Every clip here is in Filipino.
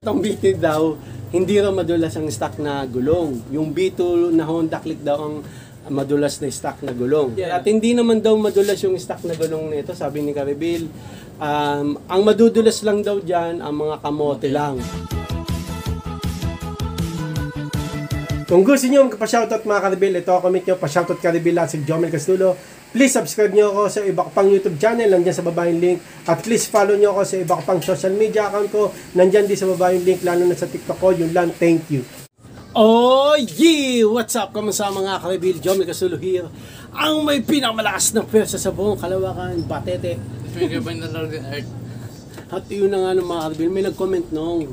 Itong B2 daw, hindi raw madulas ang stock na gulong. Yung B2 na Honda Click daw ang madulas na stock na gulong. Yeah. At hindi naman daw madulas yung stock na gulong nito, sabi ni Caribil. Ang madudulas lang daw dyan, ang mga kamote lang. Kung gusto nyo pa-shoutout mga Caribil, ito comment nyo, pa-shoutout Caribil at si Jomel Castulo. Please subscribe nyo ako sa iba ko pang YouTube channel, nandyan sa baba yung link. At please follow nyo ako sa iba ko pang social media account ko, nandyan din sa baba yung link, lalo na sa TikTok ko. Yun lang, thank you. Oh yeah! What's up? Kamusta mga Caribil? Jomel Castulo here. Ang may pinakamalakas na pwersa sa buong Kalawakan, Batete. At yun na nga ng mga Caribil, may nag-comment nung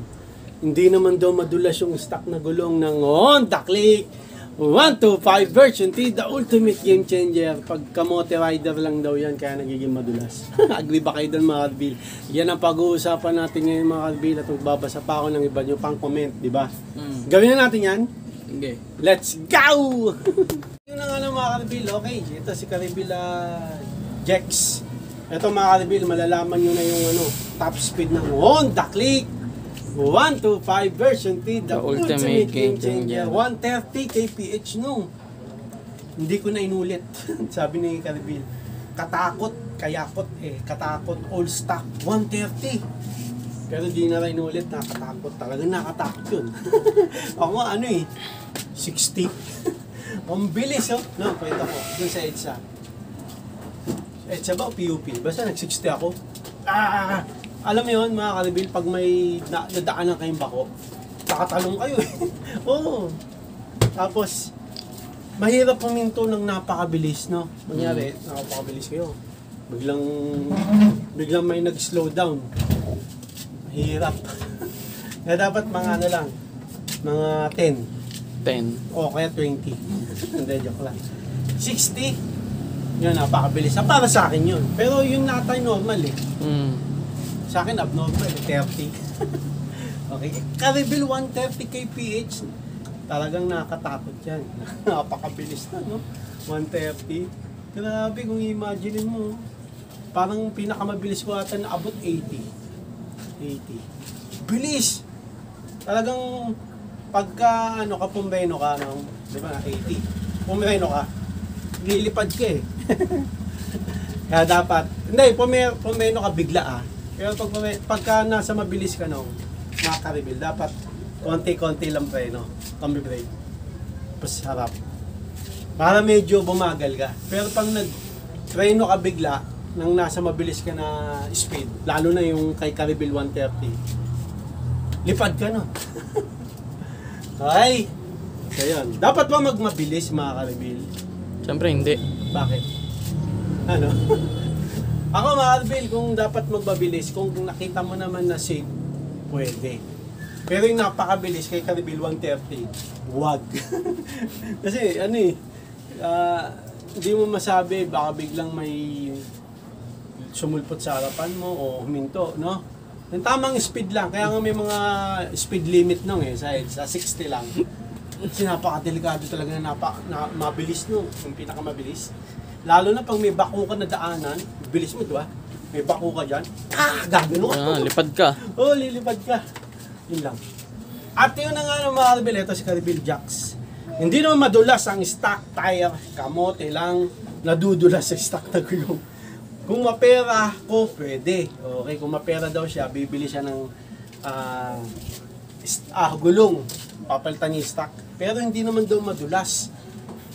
hindi naman daw madulas yung stock na gulong ng Honda Click 125 version T, the ultimate game changer. Pag kamote rider lang daw yan, kaya nagiging madulas. Agree ba kayo doon mga Caribil? Yan ang pag-uusapan natin ngayon mga Caribil, at magbabasa pa ako ng iba nyo pang comment, di ba? Gawin na natin yan? Okay. Let's go! Yun na nga ng mga Caribil, okay. Ito si Caribil Jex. Ito mga Caribil, malalaman nyo na yung top speed ng Honda Click 125 version T, the ultimate game changer. 130 kph no. Hindi ko na inulit. Sabi ni Caribil, katakot, kayakot katakot, all stock 130. Pero di na rin inulit, nakatakot. Talagang nakatakot yun. Ako 60. Ang bilis no, pwede ako dun sa EDSA. EDSA ba o PUP? Basta nag-60 ako. Alam mo yun mga Caribil, pag may nadaanan kayong bako, nakatalong kayo Oo. Tapos, mahirap puminto ng napakabilis, no? Mangyari, napakabilis kayo. Biglang may nag-slow down. Mahirap. Kaya dapat mga lang, mga 10. O kaya 20. Hindi, joke lang. 60, yun, napakabilis. Para sa akin yun. Pero yung natay normal Sa akin, abnormal, 30. Okay. Caribil 130 kph. Talagang nakakatakot yan. Napakabilis na, no? 130. Grabe, kung i-imagine mo. Parang pinakamabilis ko ata na abot 80. Bilis! Talagang pagka, pumreno ka, no? Di ba, 80. Pumreno ka, lilipad ka Kaya dapat, hindi, pumreno ka bigla Pero pagka nasa mabilis ka mga Caribil, dapat konti-konti lang preno, combi-brake, tapos harap. Para medyo bumagal ka. Pero pag nag-preno ka bigla, nang nasa mabilis ka na speed, lalo na yung kay Caribil 130, lipad ka Okay. So yun. Dapat ba magmabilis mga Caribil? Siyempre hindi. Bakit? Ako mga Caribil, kung dapat magbabilis, kung nakita mo naman na safe, pwede. Pero yung napakabilis kay Caribil 130, wag. Kasi hindi mo masabi, baka biglang may sumulpot sa harapan mo o huminto, no? Yung tamang speed lang, kaya nga may mga speed limit sa 60 lang. Kasi napakadelikado talaga na mabilis yung pinakamabilis. Lalo na pag may bako ka na daanan, bilis mo, diba? May bako ka dyan, gagano ka. Lipad ka. Oo, lilipad ka. Yun lang. At yun na nga ng mga Caribil, ito si Caribil Jax. Hindi naman madulas ang stock tire, kamote lang, nadudulas sa stock na gulong. Kung mapera ko, pwede. Okay, kung mapera daw siya, bibili siya ng gulong. Papalitan niya yung stock. Pero hindi naman daw madulas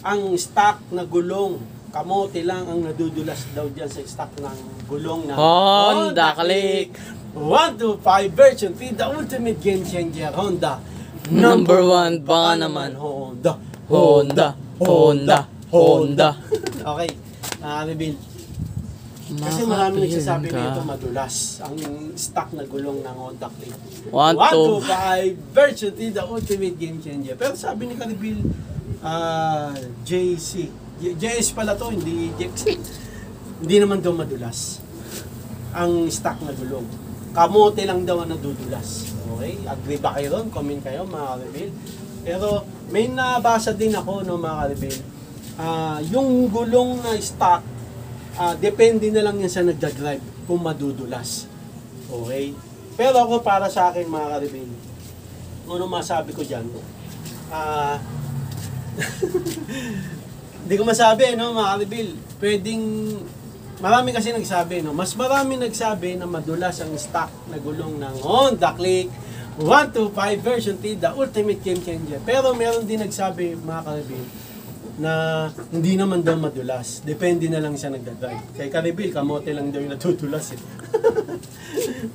ang stock na gulong. Kamote lang ang nadudulas daw dyan sa stock ng gulong na Honda Click 125 version T, the ultimate game changer. Honda number 1 ba naman? Honda. Okay, Caribil. Kasi marami nagsasabi nito madulas ang stock na gulong ng Honda Click 125 version T, the ultimate game changer. Pero sabi ni Caribil JS pala to, hindi Jex. Hindi naman daw madulas ang stock na gulong. Kamote lang daw ang nadudulas. Okay? Agree ba kayo ron? Comment kayo mga Caribil. Pero may nabasa din ako mga Caribil. Yung gulong na stock, depende na lang yan sa nagdadrive kung madudulas. Okay? Pero ako para sa akin mga karibin, ano masabi ko dyan? Hindi ko masabi, no, mga karibin. Pwedeng, marami kasi nagsabi, no? Mas marami nagsabi na madulas ang stock na gulong ng Honda Click 125 version T, the ultimate game changer. Pero meron din nagsabi, mga karibin, na hindi naman daw madulas. Depende na lang siya nagdadrive. Kay Karibil, kamote lang daw yung natutulas eh.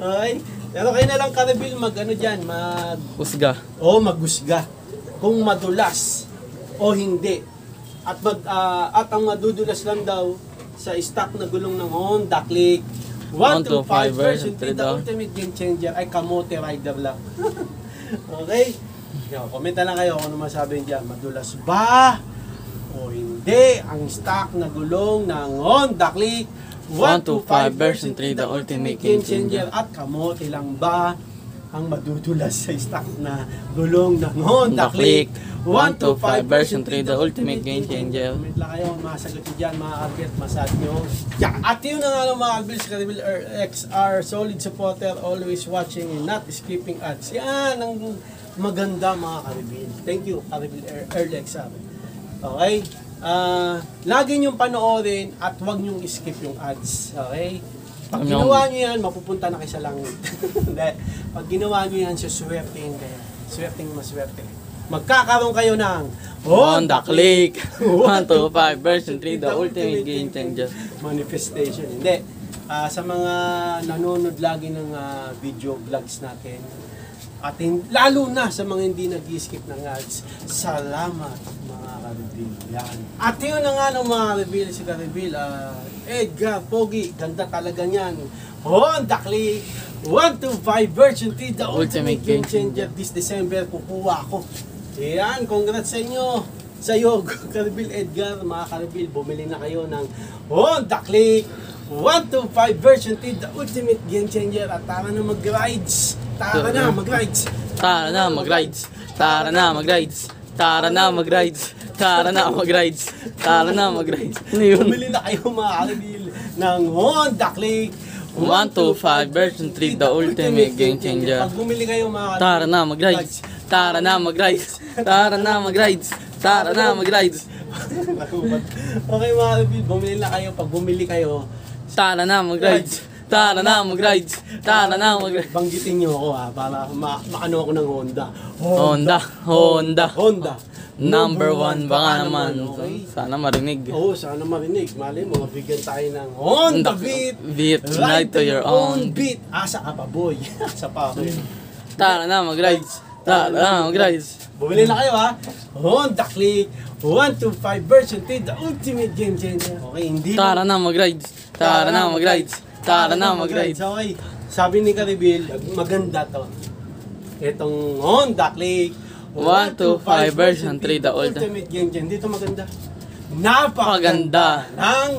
Okay? Pero kayo na lang Karibil, Husga. maghusga. Kung madulas o hindi. At ang madudulas lang daw sa stock na gulong ng Honda Click 125 version 3, the ultimate game changer ay kamote rider lang. Okay? Comment na lang kayo kung ano masabi niyan. Madulas ba o hindi ang stock na gulong ng Honda Click 125 version 3, the ultimate game changer. At kamote lang ba ang madudulas sa stock na gulong ng Honda Click 125 version 3, the ultimate game changer. Comment lang kayo, masagot nyo dyan mga Albert, masagot nyo. At yun na nga lang mga Albert, si Karibil XR, solid supporter, always watching and not skipping ads. Yan ang maganda mga Karibil. Thank you Karibil XR. Okay? Lagi niyong panoorin at huwag niyong skip yung ads. Okay? Pag ginawa niyo yan, mapupunta na kayo sa langit. Pag ginawa niyo yan, suswertein kayo. Swerteng maswerte. Magkakaroon kayo ng Honda Click 125 version 3, the ultimate game changer. Manifestation. Hindi. Sa mga nanonood lagi ng video vlogs natin, at lalo na sa mga hindi nag-skip ng ads, salamat mga Karibil. Yan. At yun na nga ng mga Karibil, si Karibil, Edgar, Pogi, ganda talaga niyan. Honda Click 125 version 3, the ultimate game changer. This December, kukuha ako. Yan, congrats sa inyo. Sa iyo, Karibil Edgar, mga Karibil, bumili na kayo ng Honda Click 125 version 3, the ultimate game changer. At tara na mag-rides. Tara na mag-rides. Tara na mag-rides. Tara na mag-rides. Tara na mag-rides. Tara na mag-rides. Tara na mag-rides. Ano yun? Bumili na kayo mga Karibil ng Honda Click 125 version 3, the ultimate game changer. Pag bumili kayo mga Karibil, Tara na mag-rides. Tara na mag-rides. Tara na mag-rides. Tara na mag-rides. Okay mga Karibil, bumili na kayo. Pag bumili kayo, Tara na mag-rides. Tara na mag-rides. Tara na mag-rides. banggitin nyo ako para maano ako ng Honda. Honda. Number 1 baka naman. Okay. Sana marinig. Oo, sana marinig. Mali mo, bigyan tayo ng Honda Beat. Beat, ride to your own. Beat. Asa ka pa, boy. Asa pa ako yun. Tara na mag-rides. Tara na mag-rides. Bumili na kayo ha. Honda Click 125 version 3, the ultimate game changer. Okay, hindi Tara na mag-rides. Tara na mag-rides. Tara na mag-rides. Okay, sabi ni Karibil, maganda to. Itong Honda Click 125 version 3, the ultimate game changer. Dito maganda. Napakaganda Paganda ng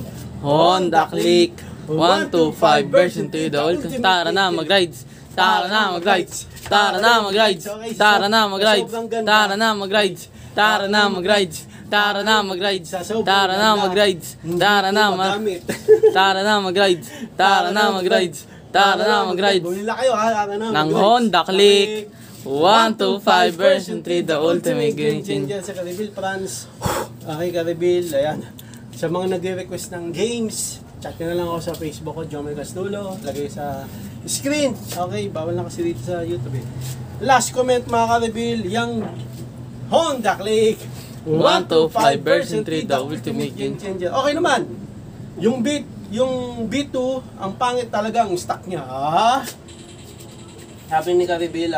Honda Click 125 version 3, the ultimate. Tara na mag-rides. Tara na mag-rides. Tara na mag-rides. Tara na mag-rides. Tara na mag-rides. Tara na mag-rides. Tara na mag-rides. Tara na mag-rides. Tara na mag-rides. Tara na mag-rides. Tara na mag-rides. Tara na mag-rides. Bumili na kayo ha. Tara na Ng mag-rides. Honda Click 125 version 3, the ultimate game changer. Sa Karibil France. Okay, Karibil. Ayan. Sa mga nagre-request ng games, chat nyo na lang ako sa Facebook ko, Jomel Castulo. Lagay sa screen. Okay, bawal na kasi dito sa YouTube eh. Last comment mga Karibil, yung Honda Click 125 version 3, the ultimate game changer. Okay naman. Yung B2, ang pangit talaga ang stock niya. Sabi ni Karibil,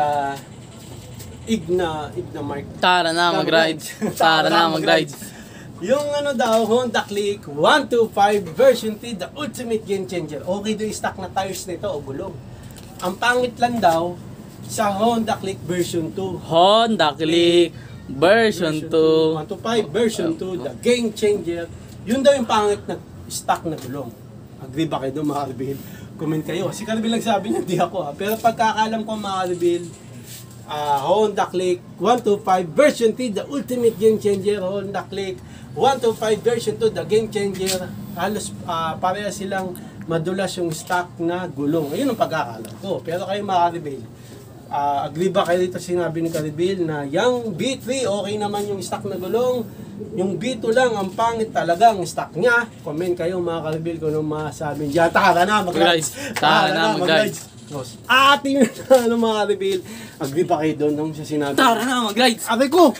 Igna Mark. Tara na mag-rides. Tara na mag-rides. Yung ano daw, Honda Click 125 version 3, the ultimate game changer. Okay daw yung stock na tires nito o gulong. Ang pangit lang daw sa Honda Click version 2. Honda Click version 2. 125 version 2, the game changer. Yun daw yung pangit na stock na gulong. Agree ba kayo doon mga Karibil? Comment kayo. Si Karibil nagsabi niya, di ako ha. Pero pagkakalam ko mga Karibil, Honda Click 125 version 3, the ultimate game changer. Honda Click 125 version 2, the game changer. Halos pareha silang madulas yung stock na gulong. Ayun ang pagkakalam ko. Pero kayo mga Karibel, agree ba kayo dito sinabi ni Karibel na yung B3 okay naman yung stock na gulong, yung B2 lang ang pangit talagang stock niya? Comment kayo mga Karibel kung anong masasabi niya. Tara na mag-rides! Tara na mag-rides! Ating ano mga Karibel, agree ba kayo doon nung siya sinabi? Tara na mag-rides! Aray ko!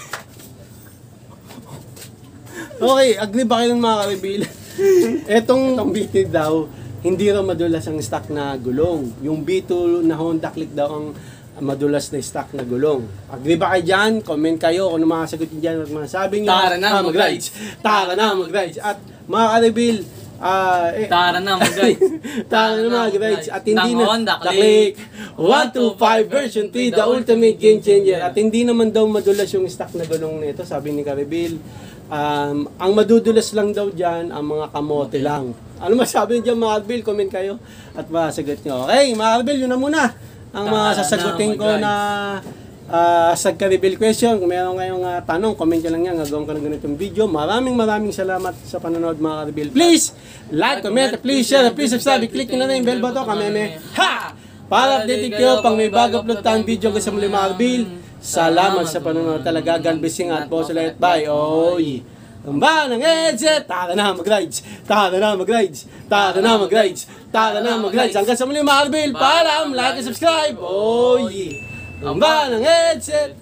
Okay, agree ba kayo ng mga Karibel? Etong B3 daw, hindi raw madulas ang stock na gulong. Yung B2 na Honda Click daw ang madulas na stock na gulong. Agree ba kayo dyan? Comment kayo kung ano mga sagot nyo dyan at mga sabi nyo. Tara na mag-rides! Tara na mag-rides! At mga Karibel, Tara na mag-rides! Tara na mag-rides! At hindi na Honda Click 125 version 3, the ultimate game changer. At hindi naman daw madulas yung stock na gulong nito, sabi ni Karibel. Ang madudulas lang daw dyan, ang mga kamote lang. Ano masabi niyo dyan mga Karibel? Comment kayo at masagot nyo. Okay, mga Karibel, yun na muna ang mga sasagutin ko na sa Karibel question. Kung meron kayong tanong, comment nyo lang yan. Gagawin ko ng ganitong video. Maraming salamat sa panonood mga Karibel. Please, like, comment, please share, please subscribe. Click nyo na yung bell button. Kameme, ha! Para update kayo pang may bago upload tayong video ko sa muli mga Karibel. Salamat sa panonood talaga. God bless you at boss ulit. Bye. Oy. Ang ba ng headset? Tara na mag-rides. Tara na mag-rides. Tara na mag-rides. Tara na mag-rides. Hanggang sa muli mga Karibel. Paalam, like and subscribe. Oy. Ang ba ng headset?